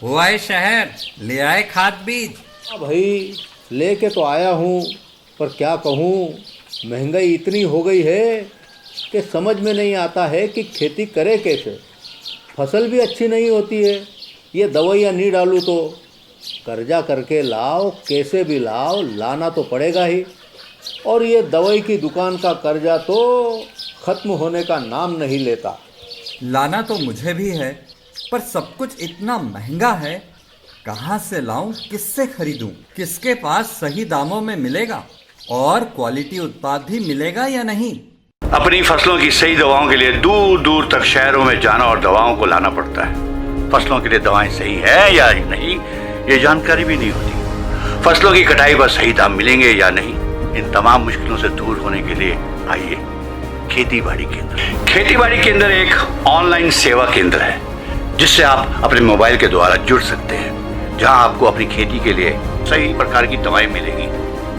हुआ है शहर, ले आए खाद बीज। हाँ भाई, लेके तो आया हूँ, पर क्या कहूँ, महंगाई इतनी हो गई है कि समझ में नहीं आता है कि खेती करे कैसे। फसल भी अच्छी नहीं होती है, ये दवाइयाँ नहीं डालूँ तो। कर्जा करके लाओ, कैसे भी लाओ, लाना तो पड़ेगा ही। और ये दवाई की दुकान का कर्जा तो ख़त्म होने का नाम नहीं लेता। लाना तो मुझे भी है, पर सब कुछ इतना महंगा है। कहाँ से लाऊं, किससे खरीदूं, किसके पास सही दामों में मिलेगा और क्वालिटी उत्पाद भी मिलेगा या नहीं। अपनी फसलों की सही दवाओं के लिए दूर दूर तक शहरों में जाना और दवाओं को लाना पड़ता है। फसलों के लिए दवाएं सही है या नहीं, ये जानकारी भी नहीं होती। फसलों की कटाई पर सही दाम मिलेंगे या नहीं, इन तमाम मुश्किलों से दूर होने के लिए आइए खेती बाड़ी केंद्र। खेती बाड़ी केंद्र एक ऑनलाइन सेवा केंद्र है जिससे आप अपने मोबाइल के द्वारा जुड़ सकते हैं, जहां आपको अपनी खेती के लिए सही प्रकार की दवाएं मिलेंगी,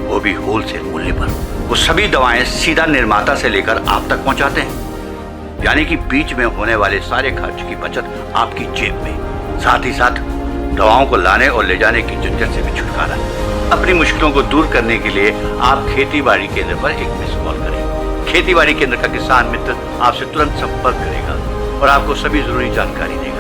वो भी होलसेल मूल्य पर। वो सभी दवाएं सीधा निर्माता से लेकर आप तक पहुंचाते हैं, यानी कि बीच में होने वाले सारे खर्च की बचत आपकी जेब में। साथ ही साथ दवाओं को लाने और ले जाने की झंझट से भी छुटकारा। अपनी मुश्किलों को दूर करने के लिए आप खेती बाड़ी केंद्र पर एक मिस कॉल करें। खेती बाड़ी केंद्र का किसान मित्र आपसे तुरंत संपर्क करेगा और आपको सभी जरूरी जानकारी देगा।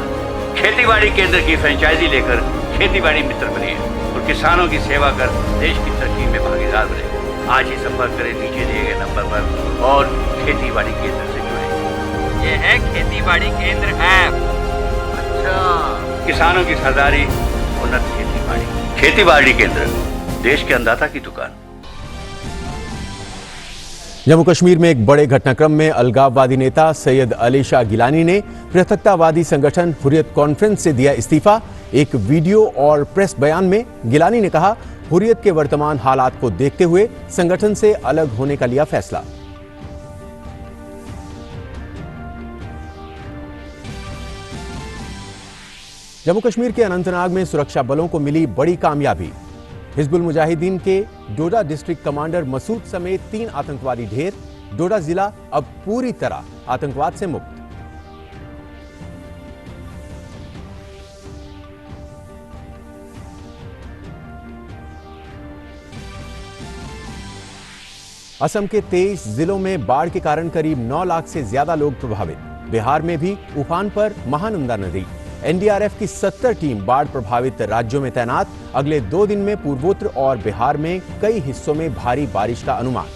खेती बाड़ी केंद्र की फ्रेंचाइजी लेकर खेती बाड़ी मित्र बनिए और किसानों की सेवा कर देश की तरक्की में भागीदार बने। आज ही संपर्क करें नीचे दिए गए नंबर पर और खेती बाड़ी केंद्र से जुड़े। ये है खेती बाड़ी केंद्र ऐप। अच्छा, किसानों की सरदारी, उन्नत खेती बाड़ी। खेती बाड़ी केंद्र, देश के अन्नदाता की दुकान। जम्मू कश्मीर में एक बड़े घटनाक्रम में अलगाववादी नेता सैयद अली शाह गिलानी ने पृथकतावादी संगठन हुर्रियत कॉन्फ्रेंस से दिया इस्तीफा। एक वीडियो और प्रेस बयान में गिलानी ने कहा, हुर्रियत के वर्तमान हालात को देखते हुए संगठन से अलग होने का लिया फैसला। जम्मू कश्मीर के अनंतनाग में सुरक्षा बलों को मिली बड़ी कामयाबी। हिजबुल मुजाहिदीन के डोडा डिस्ट्रिक्ट कमांडर मसूद समेत 3 आतंकवादी ढेर। डोडा जिला अब पूरी तरह आतंकवाद से मुक्त। असम के 23 जिलों में बाढ़ के कारण करीब 9 लाख से ज्यादा लोग प्रभावित। बिहार में भी उफान पर महानंदा नदी। एनडीआरएफ की 70 टीम बाढ़ प्रभावित राज्यों में तैनात। अगले 2 दिन में पूर्वोत्तर और बिहार में कई हिस्सों में भारी बारिश का अनुमान।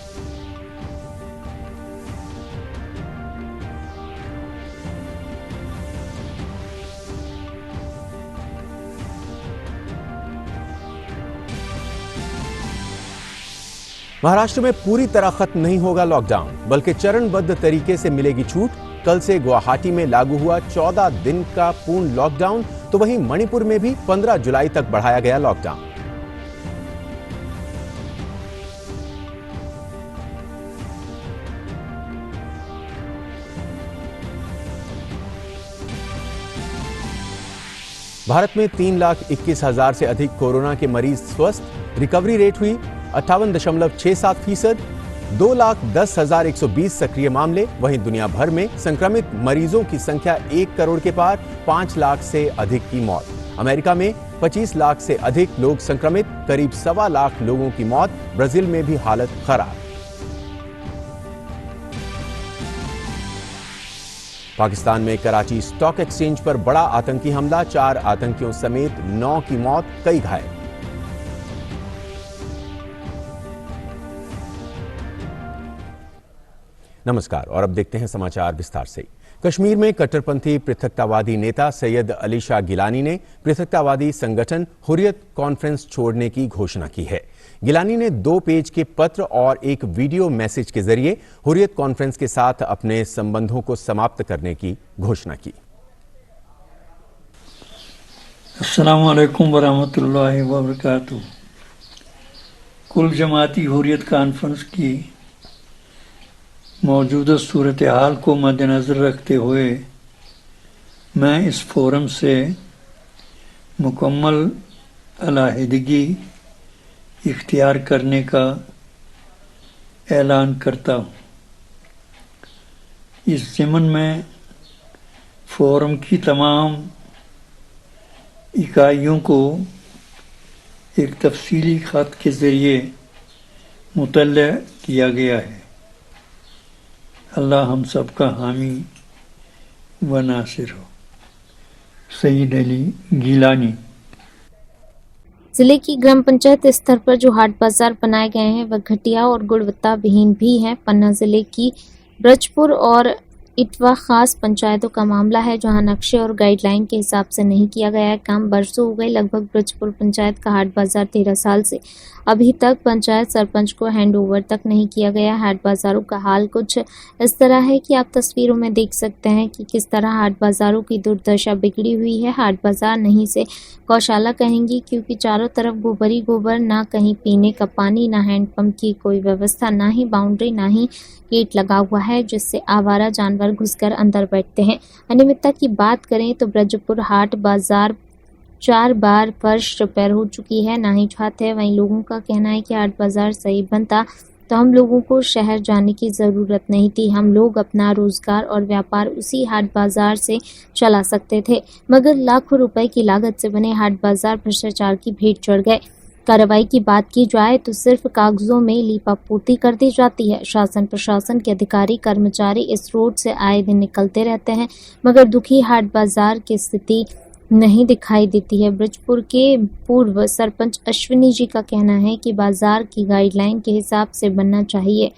महाराष्ट्र में पूरी तरह खत्म नहीं होगा लॉकडाउन, बल्कि चरणबद्ध तरीके से मिलेगी छूट। कल से गुवाहाटी में लागू हुआ 14 दिन का पूर्ण लॉकडाउन, तो वहीं मणिपुर में भी 15 जुलाई तक बढ़ाया गया लॉकडाउन। भारत में 3,21,000 से अधिक कोरोना के मरीज स्वस्थ। रिकवरी रेट हुई 58.67%। 2,10,120 सक्रिय मामले। वहीं दुनिया भर में संक्रमित मरीजों की संख्या 1 करोड़ के पार। 5 लाख से अधिक की मौत। अमेरिका में 25 लाख से अधिक लोग संक्रमित, करीब 1.25 लाख लोगों की मौत। ब्राजील में भी हालत खराब। पाकिस्तान में कराची स्टॉक एक्सचेंज पर बड़ा आतंकी हमला। 4 आतंकियों समेत 9 की मौत, कई घायल। नमस्कार और अब देखते हैं समाचार विस्तार से। कश्मीर में कट्टरपंथी पृथकतावादी नेता सैयद अली शाह गिलानी ने पृथकतावादी संगठन हुर्रियत कॉन्फ्रेंस छोड़ने की घोषणा की है। गिलानी ने 2 पेज के पत्र और एक वीडियो मैसेज के जरिए हुर्रियत कॉन्फ्रेंस के साथ अपने संबंधों को समाप्त करने की घोषणा की। अस्सलामु अलैकुम वरहमतुल्लाहि वबरकातुहू। कुल जमाती हुर्रियत कॉन्फ्रेंस की मौजूदा सूरत हाल को मद्देनज़र रखते हुए मैं इस फोरम से मुकम्मल अलहदगी इख्तियार करने का ऐलान करता हूँ। इस ज़िमन में फोरम की तमाम इकाइयों को एक तफसीली ख़त के ज़रिए मुतल्ला किया गया है। अल्लाह हम सब का हामी व नासिर हो। सईद अली गिलानी। जिले की ग्राम पंचायत स्तर पर जो हाट बाजार बनाए गए हैं वह घटिया और गुणवत्ता विहीन भी हैं। पन्ना जिले की ब्रजपुर और इटवा खास पंचायतों का मामला है, जहां नक्शे और गाइडलाइन के हिसाब से नहीं किया गया है काम। बरसों हो गए, लगभग ब्रजपुर पंचायत का हाट बाजार 13 साल से अभी तक पंचायत सरपंच को हैंडओवर तक नहीं किया गया। हाट बाजारों का हाल कुछ इस तरह है कि आप तस्वीरों में देख सकते हैं कि किस तरह हाट बाजारों की दुर्दशा बिगड़ी हुई है। हाट बाजार नहीं से गौशाला कहेंगी, क्योंकि चारों तरफ गोबर ही गोबर, ना कहीं पीने का पानी, ना हैंडपंप की कोई व्यवस्था, ना ही बाउंड्री, ना ही गेट लगा हुआ है जिससे आवारा जानवर घुसकर अंदर बैठते हैं। अनियमितता की बात करें तो ब्रजपुर हाट बाजार 4 बार फर्श रिपेयर हो चुकी है, ना ही छत है। वहीं लोगों का कहना है कि हाट बाजार सही बनता तो हम लोगों को शहर जाने की ज़रूरत नहीं थी, हम लोग अपना रोजगार और व्यापार उसी हाट बाजार से चला सकते थे। मगर लाखों रुपए की लागत से बने हाट बाजार भ्रष्टाचार की भेंट चढ़ गए। कार्रवाई की बात की जाए तो सिर्फ कागजों में लीपापोती कर दी जाती है। शासन प्रशासन के अधिकारी कर्मचारी इस रोड से आए दिन निकलते रहते हैं, मगर दुखी हाट बाजार की स्थिति नहीं दिखाई देती है। ब्रजपुर के पूर्व सरपंच अश्विनी जी का कहना है कि बाजार की गाइडलाइन के हिसाब से बनना चाहिए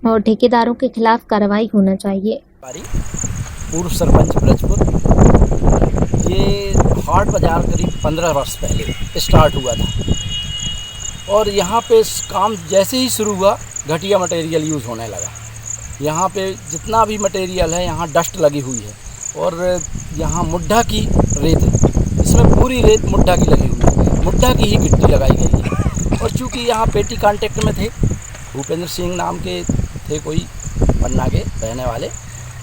और ठेकेदारों के खिलाफ कार्रवाई होना चाहिए। पूर्व सरपंच ब्रजपुर, ये हाट बाजार करीब 15 वर्ष पहले स्टार्ट हुआ था और यहाँ पे काम जैसे ही शुरू हुआ घटिया मटेरियल यूज़ होने लगा। यहाँ पे जितना भी मटेरियल है यहाँ डस्ट लगी हुई है और यहाँ मुड्ढा की रेत है, इसमें पूरी रेत मुड्ढा की लगी हुई है, मुड्ढा की ही गिट्टी लगाई गई है। और चूँकि यहाँ पेटी कांटेक्ट में थे, भूपेंद्र सिंह नाम के थे कोई पन्ना के रहने वाले,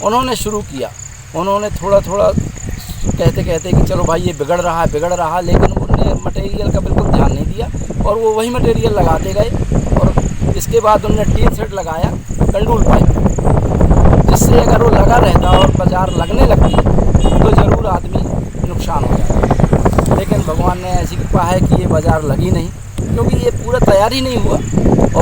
उन्होंने शुरू किया। उन्होंने थोड़ा थोड़ा कहते कहते कि चलो भाई ये बिगड़ रहा है, लेकिन उन्होंने मटेरियल का बिल्कुल ध्यान नहीं दिया और वो वही मटेरियल लगाते गए। और इसके बाद उन्होंने टीन सेट लगाया कंडूल पाइप, जिससे अगर वो लगा रहता और बाजार लगने लगती तो ज़रूर आदमी नुकसान हो जाता। लेकिन भगवान ने ऐसी कृपा है कि ये बाजार लगी नहीं, क्योंकि ये पूरा तैयार ही नहीं हुआ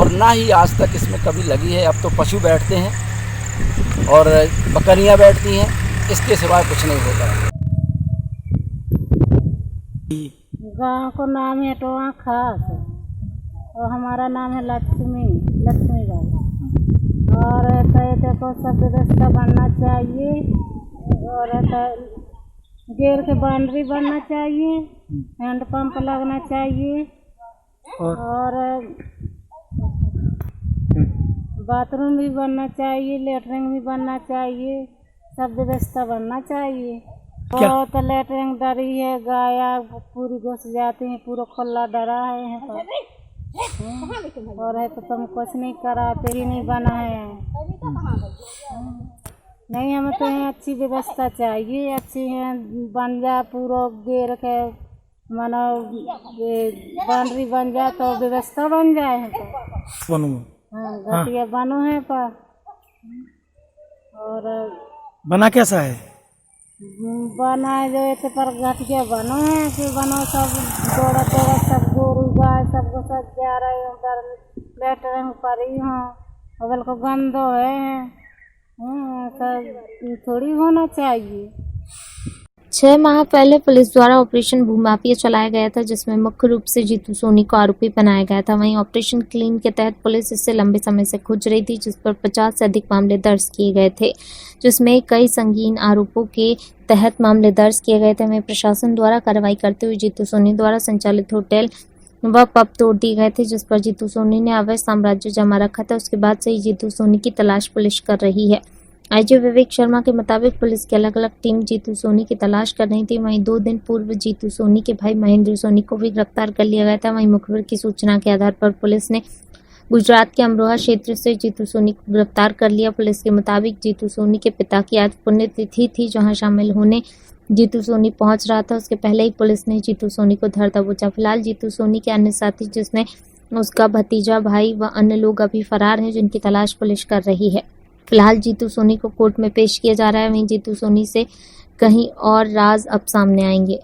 और ना ही आज तक इसमें कभी लगी है। अब तो पशु बैठते हैं और बकरियां बैठती हैं, इसके सिवाय कुछ नहीं होता है। गाँव को नाम है टोआ खास और हमारा नाम है लक्ष्मी बाई। और कहते को सब व्यवस्था बनना चाहिए और घेर के बाउंड्री बनना चाहिए, हैंडपंप लगना चाहिए और बाथरूम भी बनना चाहिए, लेटरिन भी बनना चाहिए, सब व्यवस्था बनना चाहिए। बहुत लेटरिन डरी है, गाया पूरी घुस जाती है, पूरा खुला डरा है यहाँ पर। और है तो तुम कुछ नहीं कराते ही नहीं बना है। नहीं, हमें तो यहाँ अच्छी व्यवस्था चाहिए, अच्छी है बन जा, पूरा घेर के मानो बाउंड्री बन जाए तो व्यवस्था बन जाए है तो घटिया बनो है पर। और बना कैसा है? बना जो इतने पर घटिया बनो है कि बनो सब दौड़ा सब गोरू गाय सबको सब जा रहे उधर लेटरिन पर ही हूँ, अगल को गंदो है सब थोड़ी होना चाहिए। 6 माह पहले पुलिस द्वारा ऑपरेशन भूमाफिया चलाया गया था, जिसमें मुख्य रूप से जीतू सोनी को आरोपी बनाया गया था। वहीं ऑपरेशन क्लीन के तहत पुलिस इससे लंबे समय से खोज रही थी, जिस पर 50 से अधिक मामले दर्ज किए गए थे, जिसमें कई संगीन आरोपों के तहत मामले दर्ज किए गए थे। वहीं प्रशासन द्वारा कार्रवाई करते हुए जीतू सोनी द्वारा संचालित होटल व पब तोड़ दिए गए थे, जिस पर जीतू सोनी ने अवैध साम्राज्य जमा रखा था। उसके बाद से ही जीतू सोनी की तलाश पुलिस कर रही है। आईजी विवेक शर्मा के मुताबिक पुलिस की अलग अलग टीम जीतू सोनी की तलाश कर रही थी। वहीं 2 दिन पूर्व जीतू सोनी के भाई महेंद्र सोनी को भी गिरफ्तार कर लिया गया था। वहीं मुखबिर की सूचना के आधार पर पुलिस ने गुजरात के अमरोहा क्षेत्र से जीतू सोनी को गिरफ्तार कर लिया। पुलिस के मुताबिक जीतू सोनी के पिता की आज पुण्यतिथि थी, जहां शामिल होने जीतू सोनी पहुंच रहा था। उसके पहले ही पुलिस ने जीतू सोनी को धर दबोचा। फिलहाल जीतू सोनी के अन्य साथी, जिसमें उसका भतीजा, भाई व अन्य लोग अभी फरार हैं, जिनकी तलाश पुलिस कर रही है। फिलहाल जीतू सोनी को कोर्ट में पेश किया जा रहा है। वहीं जीतू सोनी से कहीं और राज अब सामने आएंगे।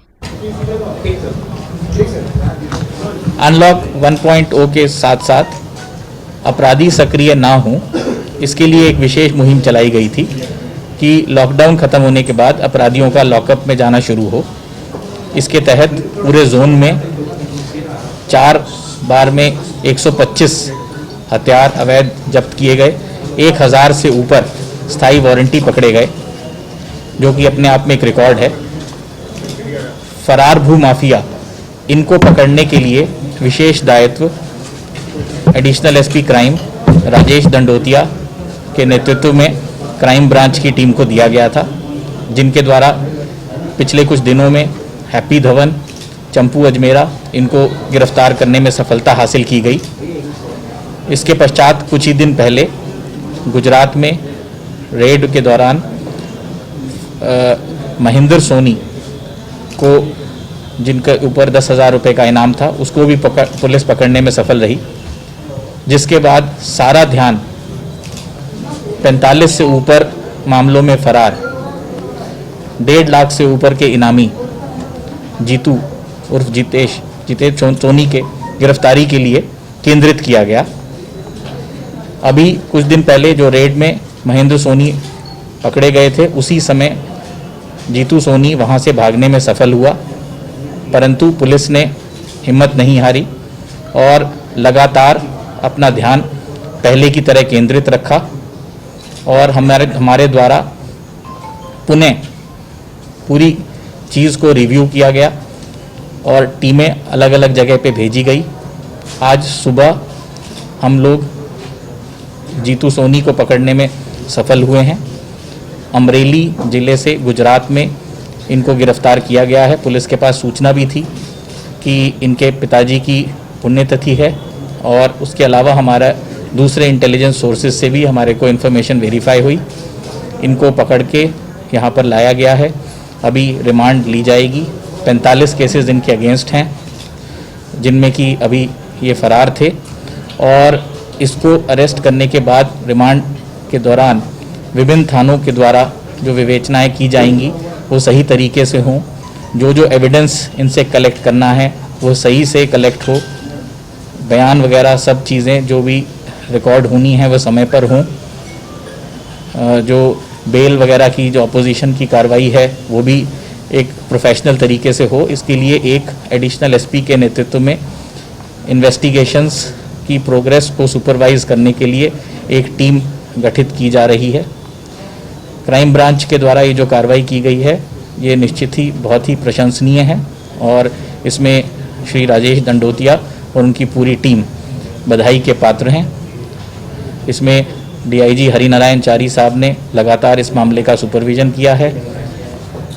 अनलॉक 1.0 के साथ साथ अपराधी सक्रिय ना हों, इसके लिए एक विशेष मुहिम चलाई गई थी कि लॉकडाउन ख़त्म होने के बाद अपराधियों का लॉकअप में जाना शुरू हो। इसके तहत पूरे जोन में 4 बार में 125 हथियार अवैध जब्त किए गए, 1000 से ऊपर स्थायी वारंटी पकड़े गए, जो कि अपने आप में एक रिकॉर्ड है। फरार भू माफिया, इनको पकड़ने के लिए विशेष दायित्व additional SP crime Rajesh Dandotiya के नेतृत्व में क्राइम ब्रांच की टीम को दिया गया था, जिनके द्वारा पिछले कुछ दिनों में हैप्पी धवन, चंपू अजमेरा, इनको गिरफ्तार करने में सफलता हासिल की गई। इसके पश्चात कुछ ही दिन पहले गुजरात में रेड के दौरान महेंद्र सोनी को, जिनके ऊपर 10,000 रुपये का इनाम था, उसको भी पुलिस पकड़ने में सफल रही, जिसके बाद सारा ध्यान 45 से ऊपर मामलों में फरार 1.5 लाख से ऊपर के इनामी जीतू उर्फ जितेश सोनी के गिरफ्तारी के लिए केंद्रित किया गया। अभी कुछ दिन पहले जो रेड में महेंद्र सोनी पकड़े गए थे, उसी समय जीतू सोनी वहां से भागने में सफल हुआ, परंतु पुलिस ने हिम्मत नहीं हारी और लगातार अपना ध्यान पहले की तरह केंद्रित रखा और हमारे द्वारा पुनः पूरी चीज़ को रिव्यू किया गया और टीमें अलग अलग जगह पे भेजी गई। आज सुबह हम लोग जीतू सोनी को पकड़ने में सफल हुए हैं। अमरेली ज़िले से गुजरात में इनको गिरफ्तार किया गया है। पुलिस के पास सूचना भी थी कि इनके पिताजी की पुण्यतिथि है और उसके अलावा हमारा दूसरे इंटेलिजेंस सोर्सेज से भी हमारे को इन्फॉर्मेशन वेरीफाई हुई। इनको पकड़ के यहाँ पर लाया गया है। अभी रिमांड ली जाएगी। 45 केसेस इनके अगेंस्ट हैं, जिनमें कि अभी ये फरार थे और इसको अरेस्ट करने के बाद रिमांड के दौरान विभिन्न थानों के द्वारा जो विवेचनाएं की जाएंगी वो सही तरीके से हों, जो एविडेंस इनसे कलेक्ट करना है वो सही से कलेक्ट हो, बयान वगैरह सब चीज़ें जो भी रिकॉर्ड होनी है वो समय पर हों, जो बेल वगैरह की जो अपोजिशन की कार्रवाई है वो भी एक प्रोफेशनल तरीके से हो। इसके लिए एक एडिशनल एसपी के नेतृत्व में इन्वेस्टिगेशंस की प्रोग्रेस को सुपरवाइज करने के लिए एक टीम गठित की जा रही है। क्राइम ब्रांच के द्वारा ये जो कार्रवाई की गई है ये निश्चित ही बहुत ही प्रशंसनीय है और इसमें श्री राजेश दंडोतिया और उनकी पूरी टीम बधाई के पात्र हैं। इसमें डीआईजी हरिनारायण चारी साहब ने लगातार इस मामले का सुपरविज़न किया है।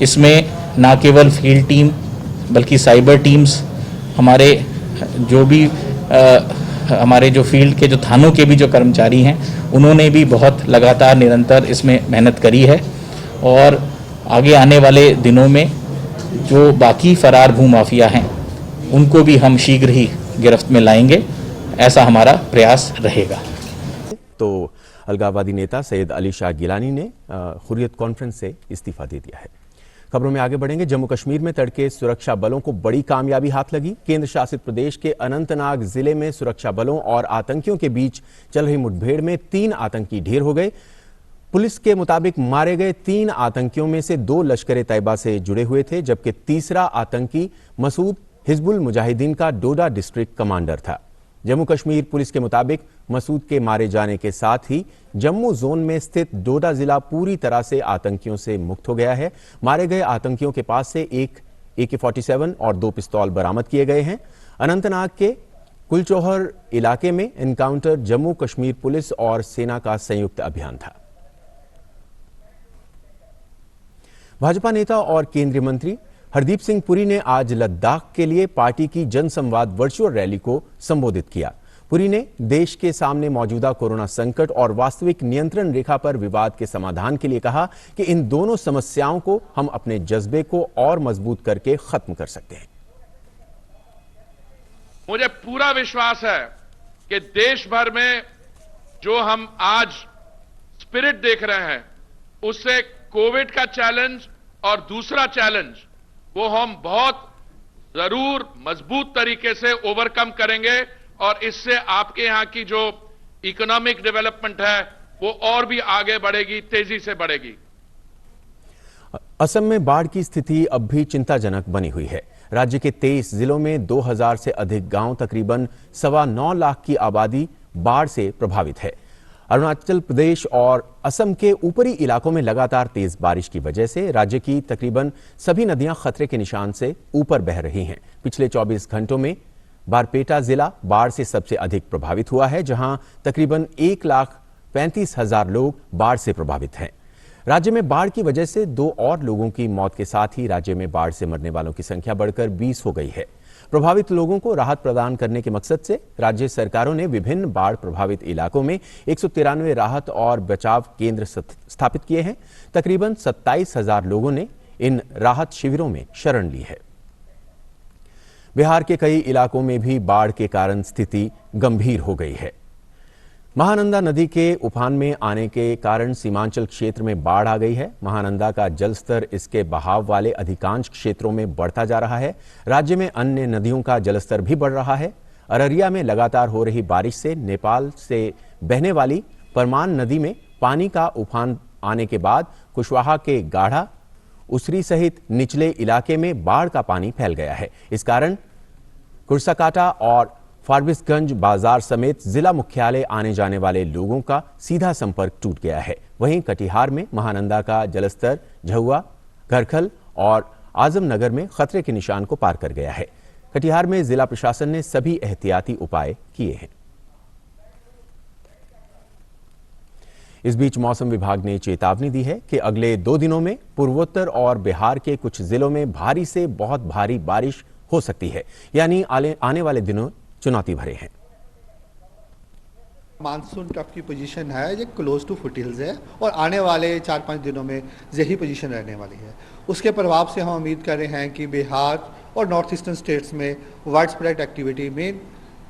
इसमें न केवल फील्ड टीम बल्कि साइबर टीम्स, हमारे जो फील्ड के जो थानों के भी जो कर्मचारी हैं उन्होंने भी बहुत लगातार निरंतर इसमें मेहनत करी है और आगे आने वाले दिनों में जो बाकी फरार भू माफिया हैं उनको भी हम शीघ्र ही गिरफ्त में लाएंगे, ऐसा हमारा प्रयास रहेगा। तो अलगाववादी नेता सैयद अली शाह गिलानी ने हुर्रियत कॉन्फ्रेंस से इस्तीफा दे दिया है। खबरों में आगे बढ़ेंगे। जम्मू कश्मीर में तड़के सुरक्षा बलों को बड़ी कामयाबी हाथ लगी। केंद्र शासित प्रदेश के अनंतनाग जिले में सुरक्षा बलों और आतंकियों के बीच चल रही मुठभेड़ में 3 आतंकी ढेर हो गए। पुलिस के मुताबिक मारे गए 3 आतंकियों में से 2 लश्कर तैयबा से जुड़े हुए थे, जबकि तीसरा आतंकी मसूद हिजबुल मुजाहिदीन का डोडा डिस्ट्रिक्ट कमांडर था। जम्मू कश्मीर पुलिस के मुताबिक मसूद के मारे जाने के साथ ही जम्मू जोन में स्थित डोडा जिला पूरी तरह से आतंकियों से मुक्त हो गया है। मारे गए आतंकियों के पास से एक AK-47 और 2 पिस्तौल बरामद किए गए हैं। अनंतनाग के कुलचोहर इलाके में एनकाउंटर जम्मू कश्मीर पुलिस और सेना का संयुक्त अभियान था। भाजपा नेता और केंद्रीय मंत्री हरदीप सिंह पुरी ने आज लद्दाख के लिए पार्टी की जनसंवाद वर्चुअल रैली को संबोधित किया। पुरी ने देश के सामने मौजूदा कोरोना संकट और वास्तविक नियंत्रण रेखा पर विवाद के समाधान के लिए कहा कि इन दोनों समस्याओं को हम अपने जज्बे को और मजबूत करके खत्म कर सकते हैं। मुझे पूरा विश्वास है कि देश भर में जो हम आज स्पिरिट देख रहे हैं उससे कोविड का चैलेंज और दूसरा चैलेंज वो हम बहुत जरूर मजबूत तरीके से ओवरकम करेंगे और इससे आपके यहां की जो इकोनॉमिक डेवलपमेंट है वो और भी आगे बढ़ेगी, तेजी से बढ़ेगी। असम में बाढ़ की स्थिति अब भी चिंताजनक बनी हुई है। राज्य के 23 जिलों में 2000 से अधिक गांव, तकरीबन 9.25 लाख की आबादी बाढ़ से प्रभावित है। अरुणाचल प्रदेश और असम के ऊपरी इलाकों में लगातार तेज बारिश की वजह से राज्य की तकरीबन सभी नदियां खतरे के निशान से ऊपर बह रही हैं। पिछले 24 घंटों में बारपेटा जिला बाढ़ से सबसे अधिक प्रभावित हुआ है, जहां तकरीबन 1,35,000 लोग बाढ़ से प्रभावित हैं। राज्य में बाढ़ की वजह से 2 और लोगों की मौत के साथ ही राज्य में बाढ़ से मरने वालों की संख्या बढ़कर 20 हो गई है। प्रभावित लोगों को राहत प्रदान करने के मकसद से राज्य सरकारों ने विभिन्न बाढ़ प्रभावित इलाकों में 193 राहत और बचाव केंद्र स्थापित किए हैं। तकरीबन 27,000 लोगों ने इन राहत शिविरों में शरण ली है। बिहार के कई इलाकों में भी बाढ़ के कारण स्थिति गंभीर हो गई है। महानंदा नदी के उफान में आने के कारण सीमांचल क्षेत्र में बाढ़ आ गई है। महानंदा का जलस्तर इसके बहाव वाले अधिकांश क्षेत्रों में बढ़ता जा रहा है। राज्य में अन्य नदियों का जलस्तर भी बढ़ रहा है। अररिया में लगातार हो रही बारिश से नेपाल से बहने वाली परमान नदी में पानी का उफान आने के बाद कुशवाहा के गाढ़ा, उसरी सहित निचले इलाके में बाढ़ का पानी फैल गया है। इस कारण कुर्साकाटा और फारबिसगंज बाजार समेत जिला मुख्यालय आने जाने वाले लोगों का सीधा संपर्क टूट गया है। वहीं कटिहार में महानंदा का जलस्तर झहुआ, घरखल और आजमनगर में खतरे के निशान को पार कर गया है। कटिहार में जिला प्रशासन ने सभी एहतियाती उपाय किए हैं। इस बीच मौसम विभाग ने चेतावनी दी है कि अगले 2 दिनों में पूर्वोत्तर और बिहार के कुछ जिलों में भारी से बहुत भारी बारिश हो सकती है, यानी आने वाले दिनों चुनौती भरे हैं। मानसून ट्रफ की पोजीशन है, ये क्लोज टू फुटहिल्स है और आने वाले 4-5 दिनों में यही पोजीशन रहने वाली है। उसके प्रभाव से हम उम्मीद कर रहे हैं कि बिहार और नॉर्थ ईस्टर्न स्टेट्स में वाइड स्प्रेड एक्टिविटी में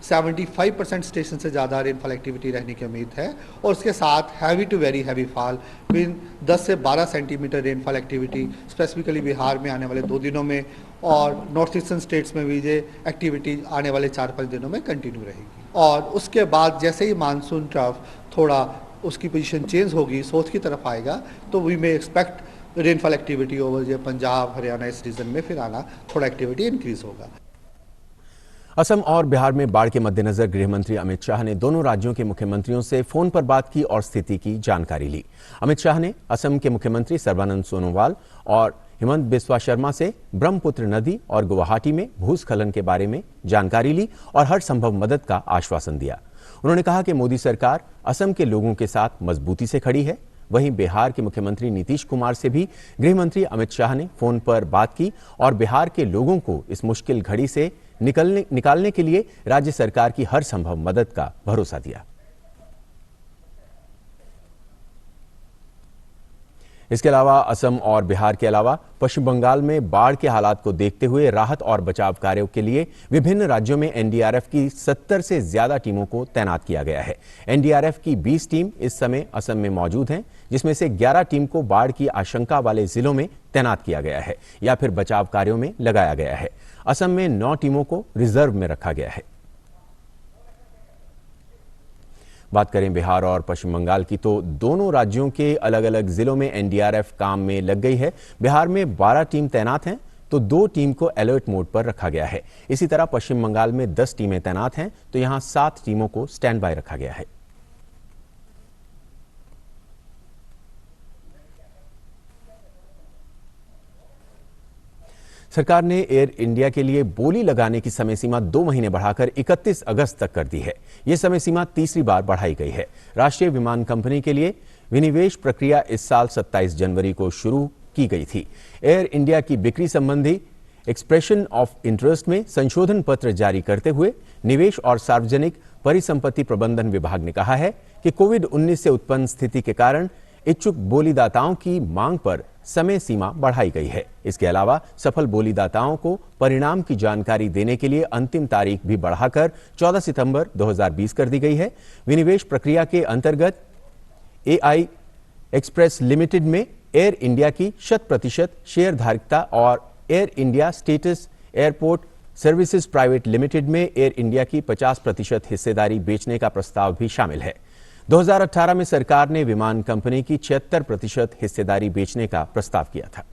75% स्टेशन से ज़्यादा रेनफॉल एक्टिविटी रहने की उम्मीद है और उसके साथ heavy to very heavy fall बिन 10 से 12 centimetre rainfall activity specifically Bihar में आने वाले 2 दिनों में और नॉर्थ ईस्टर्न स्टेट्स में भी ये एक्टिविटी आने वाले 4-5 दिनों में कंटिन्यू रहेगी। और उसके बाद जैसे ही मानसून ट्रफ थोड़ा उसकी पोजीशन चेंज होगी, साउथ की तरफ आएगा, तो we may expect rainfall activity over जो पंजाब हरियाणा इस रीजन में फिर आना थोड़ा एक्टिविटी इंक्रीज होगा। असम और बिहार में बाढ़ के मद्देनजर गृह मंत्री अमित शाह ने दोनों राज्यों के मुख्यमंत्रियों से फोन पर बात की और स्थिति की जानकारी ली। अमित शाह ने असम के मुख्यमंत्री सर्बानंद सोनोवाल और हिमंत बिस्वा शर्मा से ब्रह्मपुत्र नदी और गुवाहाटी में भूस्खलन के बारे में जानकारी ली और हर संभव मदद का आश्वासन दिया। उन्होंने कहा कि मोदी सरकार असम के लोगों के साथ मजबूती से खड़ी है। वहीं बिहार के मुख्यमंत्री नीतीश कुमार से भी गृह मंत्री अमित शाह ने फोन पर बात की और बिहार के लोगों को इस मुश्किल घड़ी से निकालने के लिए राज्य सरकार की हर संभव मदद का भरोसा दिया। इसके अलावा असम और बिहार के अलावा पश्चिम बंगाल में बाढ़ के हालात को देखते हुए राहत और बचाव कार्यों के लिए विभिन्न राज्यों में एनडीआरएफ की 70 से ज्यादा टीमों को तैनात किया गया है। एनडीआरएफ की 20 टीम इस समय असम में मौजूद हैं, जिसमें से 11 टीम को बाढ़ की आशंका वाले जिलों में तैनात किया गया है या फिर बचाव कार्यों में लगाया गया है। असम में 9 टीमों को रिजर्व में रखा गया है। बात करें बिहार और पश्चिम बंगाल की, तो दोनों राज्यों के अलग अलग जिलों में एनडीआरएफ काम में लग गई है। बिहार में 12 टीम तैनात हैं तो 2 टीम को अलर्ट मोड पर रखा गया है। इसी तरह पश्चिम बंगाल में 10 टीमें तैनात हैं तो यहां 7 टीमों को स्टैंड बाय रखा गया है। सरकार ने एयर इंडिया के लिए बोली लगाने की समय सीमा 2 महीने बढ़ाकर 31 अगस्त तक कर दी है। यह समय सीमा तीसरी बार बढ़ाई गई है। राष्ट्रीय विमान कंपनी के लिए विनिवेश प्रक्रिया इस साल 27 जनवरी को शुरू की गई थी। एयर इंडिया की बिक्री संबंधी एक्सप्रेशन ऑफ इंटरेस्ट में संशोधन पत्र जारी करते हुए निवेश और सार्वजनिक परिसंपत्ति प्रबंधन विभाग ने कहा है कि कोविड-19 से उत्पन्न स्थिति के कारण इच्छुक बोलीदाताओं की मांग पर समय सीमा बढ़ाई गई है। इसके अलावा सफल बोलीदाताओं को परिणाम की जानकारी देने के लिए अंतिम तारीख भी बढ़ाकर 14 सितंबर 2020 कर दी गई है। विनिवेश प्रक्रिया के अंतर्गत एआई एक्सप्रेस लिमिटेड में एयर इंडिया की 100% शेयर धारिकता और air India status airport services private limited में एयर इंडिया की 50% हिस्सेदारी बेचने का प्रस्ताव भी शामिल है। 2018 में सरकार ने विमान कंपनी की 76% हिस्सेदारी बेचने का प्रस्ताव किया था।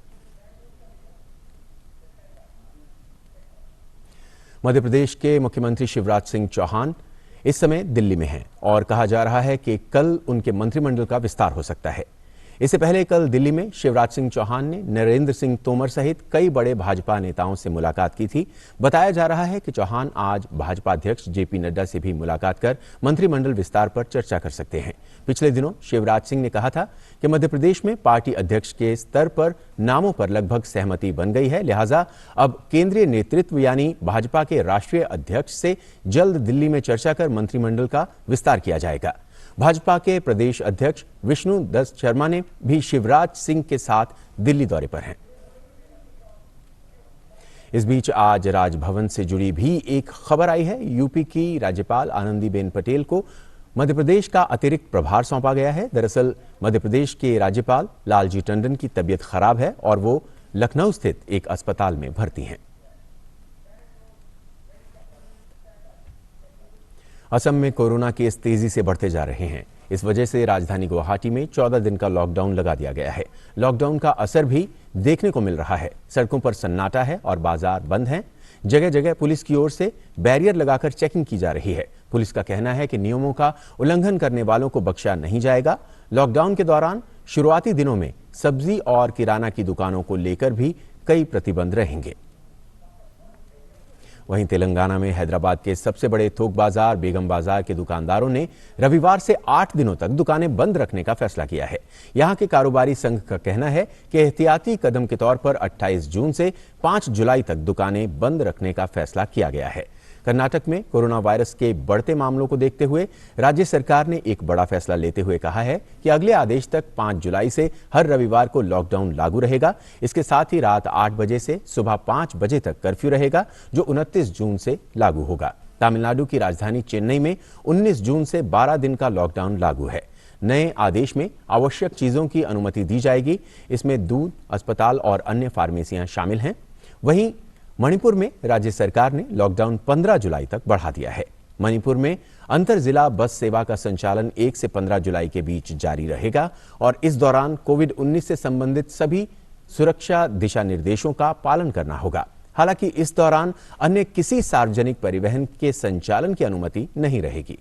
मध्य प्रदेश के मुख्यमंत्री शिवराज सिंह चौहान इस समय दिल्ली में हैं और कहा जा रहा है कि कल उनके मंत्रिमंडल का विस्तार हो सकता है। इससे पहले कल दिल्ली में शिवराज सिंह चौहान ने नरेंद्र सिंह तोमर सहित कई बड़े भाजपा नेताओं से मुलाकात की थी। बताया जा रहा है कि चौहान आज भाजपा अध्यक्ष जेपी नड्डा से भी मुलाकात कर मंत्रिमंडल विस्तार पर चर्चा कर सकते हैं। पिछले दिनों शिवराज सिंह ने कहा था कि मध्य प्रदेश में पार्टी अध्यक्ष के स्तर पर नामों पर लगभग सहमति बन गई है, लिहाजा अब केंद्रीय नेतृत्व यानी भाजपा के राष्ट्रीय अध्यक्ष से जल्द दिल्ली में चर्चा कर मंत्रिमंडल का विस्तार किया जाएगा। भाजपा के प्रदेश अध्यक्ष विष्णु दत्त शर्मा ने भी शिवराज सिंह के साथ दिल्ली दौरे पर हैं। इस बीच आज राजभवन से जुड़ी भी एक खबर आई है। यूपी की राज्यपाल आनंदीबेन पटेल को मध्य प्रदेश का अतिरिक्त प्रभार सौंपा गया है। दरअसल मध्य प्रदेश के राज्यपाल लालजी टंडन की तबीयत खराब है और वो लखनऊ स्थित एक अस्पताल में भर्ती हैं। असम में कोरोना केस तेजी से बढ़ते जा रहे हैं। इस वजह से राजधानी गुवाहाटी में 14 दिन का लॉकडाउन लगा दिया गया है। लॉकडाउन का असर भी देखने को मिल रहा है। सड़कों पर सन्नाटा है और बाजार बंद हैं। जगह जगह पुलिस की ओर से बैरियर लगाकर चेकिंग की जा रही है। पुलिस का कहना है कि नियमों का उल्लंघन करने वालों को बख्शा नहीं जाएगा। लॉकडाउन के दौरान शुरुआती दिनों में सब्जी और किराना की दुकानों को लेकर भी कई प्रतिबंध रहेंगे। वहीं तेलंगाना में हैदराबाद के सबसे बड़े थोक बाजार बेगम बाजार के दुकानदारों ने रविवार से 8 दिनों तक दुकानें बंद रखने का फैसला किया है। यहां के कारोबारी संघ का कहना है कि एहतियाती कदम के तौर पर 28 जून से 5 जुलाई तक दुकानें बंद रखने का फैसला किया गया है। कर्नाटक में कोरोना वायरस के बढ़ते मामलों को देखते हुए राज्य सरकार ने एक बड़ा फैसला लेते हुए कहा है कि अगले आदेश तक 5 जुलाई से हर रविवार को लॉकडाउन लागू रहेगा। इसके साथ ही रात 8 बजे से सुबह 5 बजे तक कर्फ्यू रहेगा, जो 29 जून से लागू होगा। तमिलनाडु की राजधानी चेन्नई में 19 जून से 12 दिन का लॉकडाउन लागू है। नए आदेश में आवश्यक चीजों की अनुमति दी जाएगी। इसमें दूध, अस्पताल और अन्य फार्मेसियां शामिल हैं। वहीं मणिपुर में राज्य सरकार ने लॉकडाउन 15 जुलाई तक बढ़ा दिया है। मणिपुर में अंतर जिला बस सेवा का संचालन 1 से 15 जुलाई के बीच जारी रहेगा और इस दौरान कोविड-19 से संबंधित सभी सुरक्षा दिशा निर्देशों का पालन करना होगा। हालांकि इस दौरान अन्य किसी सार्वजनिक परिवहन के संचालन की अनुमति नहीं रहेगी।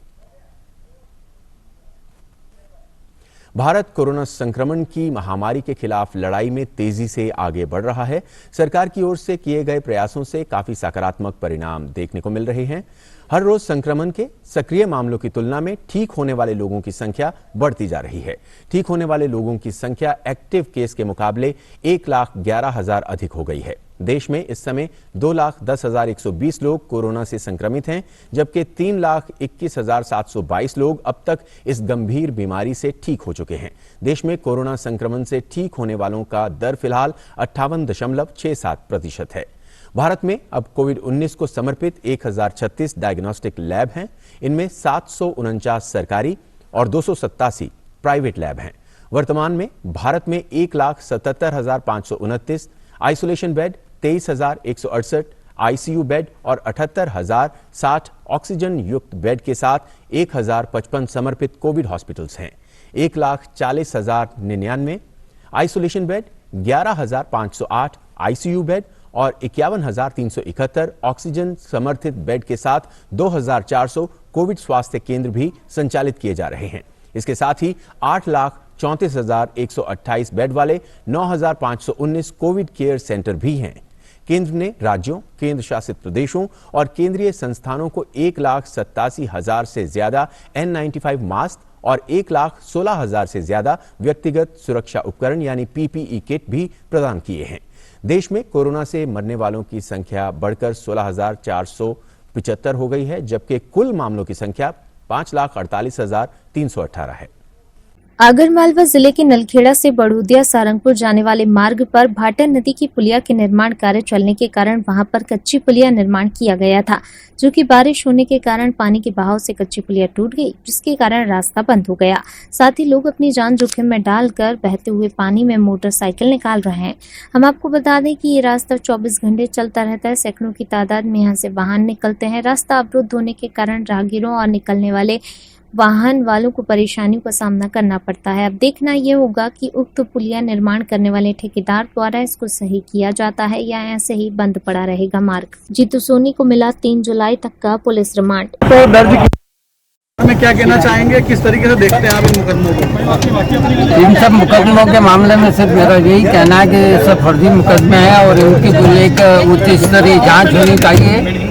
भारत कोरोना संक्रमण की महामारी के खिलाफ लड़ाई में तेजी से आगे बढ़ रहा है। सरकार की ओर से किए गए प्रयासों से काफी सकारात्मक परिणाम देखने को मिल रहे हैं। हर रोज संक्रमण के सक्रिय मामलों की तुलना में ठीक होने वाले लोगों की संख्या बढ़ती जा रही है। ठीक होने वाले लोगों की संख्या एक्टिव केस के मुकाबले 1,11,000 अधिक हो गई है। देश में इस समय 2,10,120 लोग कोरोना से संक्रमित हैं, जबकि 3,21,722 लोग अब तक इस गंभीर बीमारी से ठीक हो चुके हैं। देश में कोरोना संक्रमण से ठीक होने वालों का दर फिलहाल 58.67% है। भारत में अब कोविड-19 को समर्पित 1,036 डायग्नोस्टिक लैब हैं। इनमें 749 सरकारी और 287 प्राइवेट लैब हैं। वर्तमान में भारत में 1,77,529 आइसोलेशन बेड, 23,168 आईसीयू बेड और 78,060 ऑक्सीजन युक्त बेड के साथ 1,055 समर्पित कोविड हॉस्पिटल्स हैं। 1,40,099 आइसोलेशन बेड, 11,508 आईसीयू बेड और 51,371 ऑक्सीजन समर्थित बेड के साथ 2,400 कोविड स्वास्थ्य केंद्र भी संचालित किए जा रहे हैं। इसके साथ ही 8,34,128 बेड वाले 9,519 कोविड केयर सेंटर भी हैं। केंद्र ने राज्यों, केंद्र शासित प्रदेशों और केंद्रीय संस्थानों को 1,87,000 से ज्यादा N95 मास्क और 1,16,000 से ज्यादा व्यक्तिगत सुरक्षा उपकरण यानी PPE किट भी प्रदान किए हैं। देश में कोरोना से मरने वालों की संख्या बढ़कर 16,475 हो गई है, जबकि कुल मामलों की संख्या 5,48,318 है। आगरमालवा जिले के नलखेड़ा से बड़ौदिया सारंगपुर जाने वाले मार्ग पर भाटा नदी की पुलिया के निर्माण कार्य चलने के कारण वहां पर कच्ची पुलिया निर्माण किया गया था, जो कि बारिश होने के कारण पानी के बहाव से कच्ची पुलिया टूट गई, जिसके कारण रास्ता बंद हो गया। साथ ही लोग अपनी जान जोखिम में डालकर बहते हुए पानी में मोटरसाइकिल निकाल रहे हैं। हम आपको बता दें कि ये रास्ता 24 घंटे चलता रहता है। सैकड़ों की तादाद में यहाँ से वाहन निकलते हैं। रास्ता अवरुद्ध होने के कारण राहगीरों और निकलने वाले वाहन वालों को परेशानियों का सामना करना पड़ता है। अब देखना ये होगा कि उक्त पुलिया निर्माण करने वाले ठेकेदार द्वारा इसको सही किया जाता है या ऐसे ही बंद पड़ा रहेगा मार्ग। जीतू सोनी को मिला 3 जुलाई तक का पुलिस रिमांड। तो दर्ज में क्या कहना चाहेंगे, किस तरीके से देखते हैं आप इन मुकदमों को? इन सब मुकदमों के मामले में सिर्फ मेरा यही कहना है कि ये सब फर्जी मुकदमे हैं और इनकी पूरी एक उच्च स्तरीय जाँच होनी चाहिए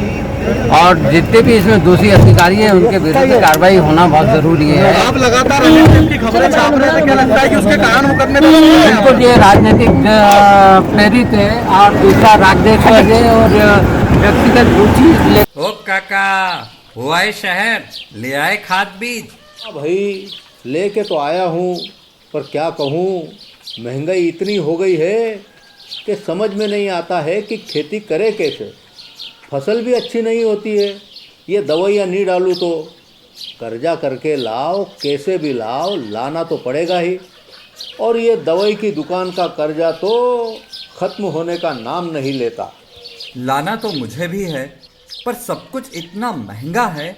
और जितने भी इसमें दोषी अधिकारी हैं उनके विरुद्ध कार्रवाई होना बहुत जरूरी है। आप लगातार की खबरें छाप रहे थे, क्या लगता है कि उसके कारण मुकदमे? बिल्कुल, ये राजनीतिक प्रेरित है और दूसरा रागद्वेष है और व्यक्तिगत रुचि। ओ काका, हुआ है शहर, ले आए खाद बीज? भाई लेके तो आया हूँ, पर क्या कहूँ, महंगाई इतनी हो गई है कि समझ में नहीं आता है कि खेती करे कैसे। फसल भी अच्छी नहीं होती है, ये दवाइयाँ नहीं डालूँ तो कर्जा करके लाओ, कैसे भी लाओ, लाना तो पड़ेगा ही। और ये दवाई की दुकान का कर्जा तो ख़त्म होने का नाम नहीं लेता। लाना तो मुझे भी है, पर सब कुछ इतना महंगा है,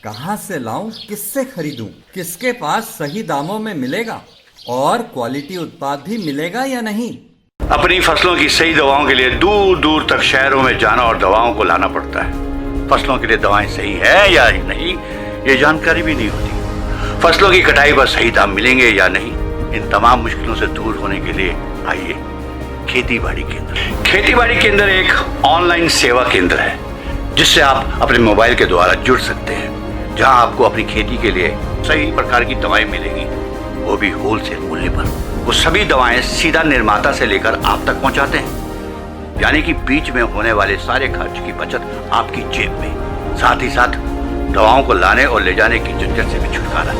कहाँ से लाऊं, किससे खरीदूं, किसके पास सही दामों में मिलेगा और क्वालिटी उत्पाद भी मिलेगा या नहीं। अपनी फसलों की सही दवाओं के लिए दूर दूर तक शहरों में जाना और दवाओं को लाना पड़ता है। फसलों के लिए दवाएं सही है या नहीं, ये जानकारी भी नहीं होती। फसलों की कटाई पर सही दाम मिलेंगे या नहीं, इन तमाम मुश्किलों से दूर होने के लिए आइए खेती-बाड़ी केंद्र। खेती-बाड़ी केंद्र एक ऑनलाइन सेवा केंद्र है जिससे आप अपने मोबाइल के द्वारा जुड़ सकते हैं, जहां आपको अपनी खेती के लिए सही प्रकार की दवाएं मिलेंगी, वो भी होलसेल मूल्य पर। वो सभी दवाएं सीधा निर्माता से लेकर आप तक पहुंचाते हैं, यानी कि बीच में होने वाले सारे खर्च की बचत आपकी जेब में। साथ ही साथ दवाओं को लाने और ले जाने की झंझट से भी छुटकारा।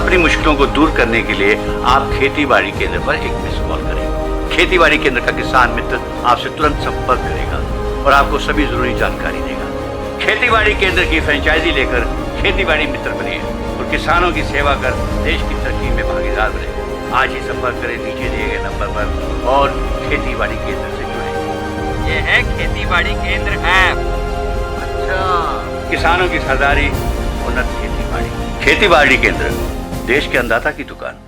अपनी मुश्किलों को दूर करने के लिए आप खेती-बाड़ी केंद्र पर एक मिस कॉल करें। खेती-बाड़ी केंद्र का किसान मित्र आपसे तुरंत संपर्क करेगा और आपको सभी जरूरी जानकारी देगा। खेती-बाड़ी केंद्र की फ्रेंचाइजी लेकर खेती-बाड़ी मित्र बनिए और किसानों की सेवा कर देश की तरक्की में भागीदार बने। आज ही संपर्क करें नीचे दिए गए नंबर पर और खेती-बाड़ी केंद्र से जुड़े। ये है खेती-बाड़ी केंद्र ऐप। अच्छा, किसानों की सरदारी, उन्नत खेती-बाड़ी। खेती-बाड़ी केंद्र, देश के अन्नदाता की दुकान।